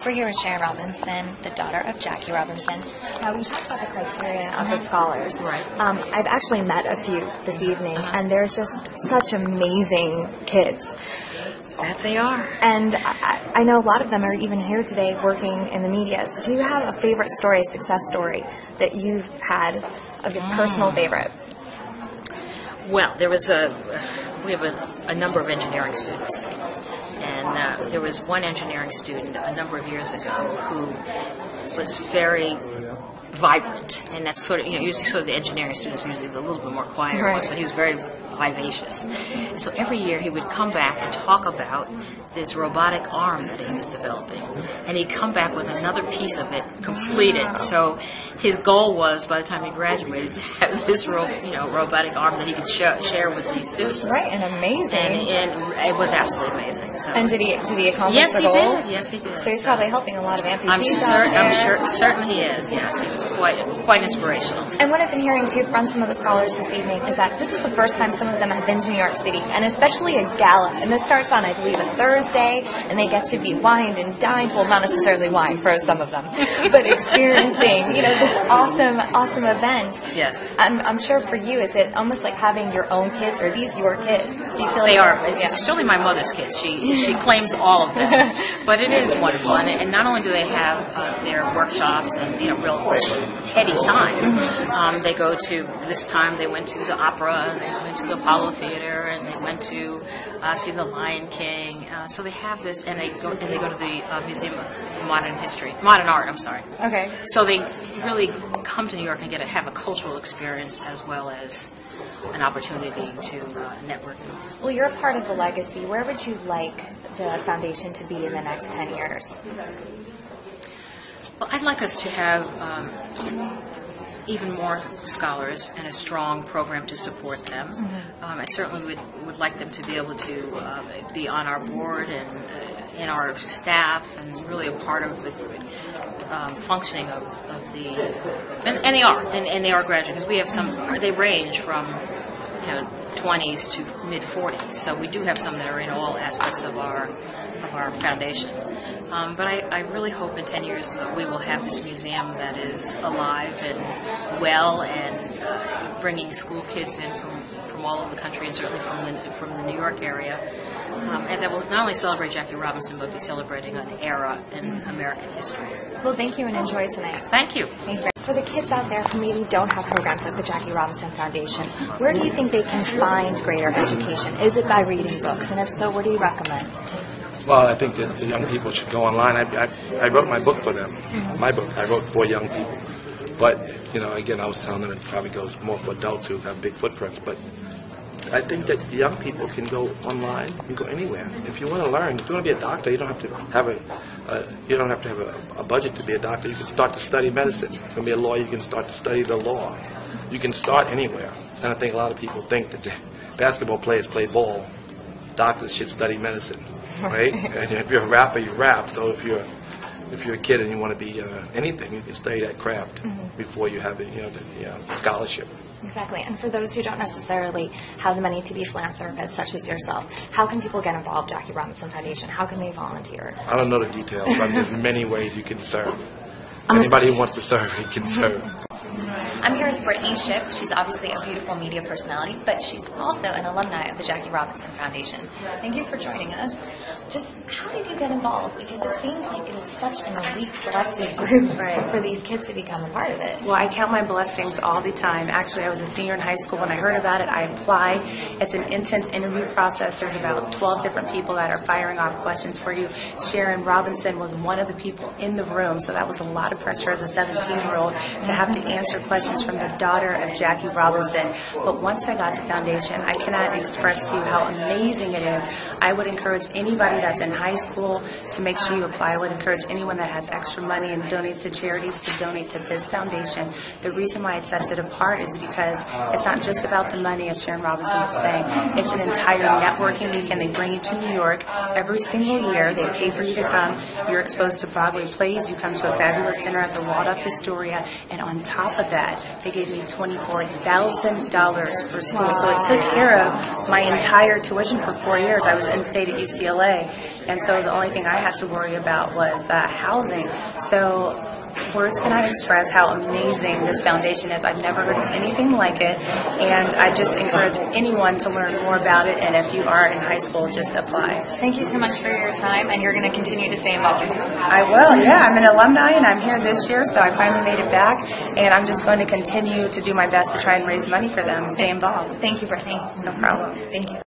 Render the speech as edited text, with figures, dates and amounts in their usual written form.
We're here with Sharon Robinson, the daughter of Jackie Robinson. Now, we talked about the criteria of the scholars. Right. I've actually met a few this evening, and they're just such amazing kids. That they are. And I know a lot of them are even here today working in the media. So do you have a favorite story, success story, that you've had of your personal favorite? Well, we have a number of engineering students. And there was one engineering student a number of years ago who was very vibrant, and that's sort of, usually sort of the engineering students are usually a little bit more quieter ones, but he was very vivacious. And so every year he would come back and talk about this robotic arm that he was developing, and he'd come back with another piece of it completed. So his goal was, by the time he graduated, to have this robotic arm that he could share with these students. Right, and amazing. And it was absolutely amazing. So. And did he accomplish the goal? Yes, he did. So he's probably helping a lot of amputees I'm certain he is. Yes, he was quite inspirational. And what I've been hearing too from some of the scholars this evening is that this is the first time some of them have been to New York City, and especially a gala. And this starts on, I believe, a Thursday, and they get to be wined and dined. Well, not necessarily wine for some of them, but experiencing, this awesome event. Yes. I'm sure for you, is it almost like having your own kids, or are these your kids? Do you feel they like are? Yeah. It's certainly my mother's kids. She claims all of them, but it is wonderful. And not only do they have their workshops and real heady time, they go to they went to the opera, and they went to the Apollo Theater, and they went to see the Lion King. So they have this, and they go to the Museum of Modern Art. I'm sorry. Okay. So they really come to New York and have a cultural experience as well as an opportunity to network. Well, you're a part of the legacy. Where would you like the foundation to be in the next 10 years? Well, I'd like us to have even more scholars and a strong program to support them. I certainly would like them to be able to be on our board and in our staff, and really a part of the functioning of the and they are graduates, because we have some. They range from 20s to mid 40s, so we do have some that are in all aspects of our foundation. But I really hope in 10 years we will have this museum that is alive and well, and bringing school kids in from all over the country, and certainly from the New York area, and that will not only celebrate Jackie Robinson, but be celebrating an era in American history. Well, thank you, and enjoy tonight. Thank you. Thanks. For the kids out there who maybe don't have programs like the Jackie Robinson Foundation, where do you think they can find greater education? Is it by reading books? And if so, what do you recommend? Well, I think that the young people should go online. I wrote my book for them. My book I wrote for young people. But, again, I was telling them it probably goes more for adults who have big footprints. But I think that the young people can go online, can go anywhere. If you want to learn, if you want to be a doctor, you don't have to have a budget to be a doctor. You can start to study medicine. If you want to be a lawyer, you can start to study the law. You can start anywhere. And I think a lot of people think that basketball players play ball. Doctors should study medicine. Right? And if you're a rapper, you rap. So if you're a kid and you want to be anything, you can study that craft before you have the scholarship. Exactly. And for those who don't necessarily have the money to be philanthropists, such as yourself, how can people get involved, Jackie Robinson Foundation? How can they volunteer? I don't know the details, but there's many ways you can serve. Anybody who wants to serve, you can serve. I'm here with Brittney Shipp. She's obviously a beautiful media personality, but she's also an alumni of the Jackie Robinson Foundation. Thank you for joining us. Just how did you get involved? Because it seems like it's such an elite selected group for these kids to become a part of it. Well, I count my blessings all the time. Actually, I was a senior in high school. When I heard about it, I applied. It's an intense interview process. There's about 12 different people that are firing off questions for you. Sharon Robinson was one of the people in the room, so that was a lot of pressure as a 17-year-old to have to answer questions from the daughter of Jackie Robinson. But once I got the foundation, I cannot express to you how amazing it is. I would encourage anybody that's in high school to make sure you apply. I would encourage anyone that has extra money and donates to charities to donate to this foundation. The reason why it sets it apart is because it's not just about the money, as Sharon Robinson was saying. It's an entire networking weekend. They bring you to New York every single year. They pay for you to come. You're exposed to Broadway plays. You come to a fabulous dinner at the Waldof Astoria. And on top of that, they gave me $24,000 for school. So it took care of my entire tuition for 4 years. I was in-state at UCLA. and so the only thing I had to worry about was housing. So words cannot express how amazing this foundation is. I've never heard of anything like it, and I just encourage anyone to learn more about it, and if you are in high school, just apply. Thank you so much for your time, and you're going to continue to stay involved. I will, yeah. I'm an alumni, and I'm here this year, so I finally made it back, and I'm just going to continue to do my best to try and raise money for them and stay involved. Thank you, Brittney. No problem. Thank you.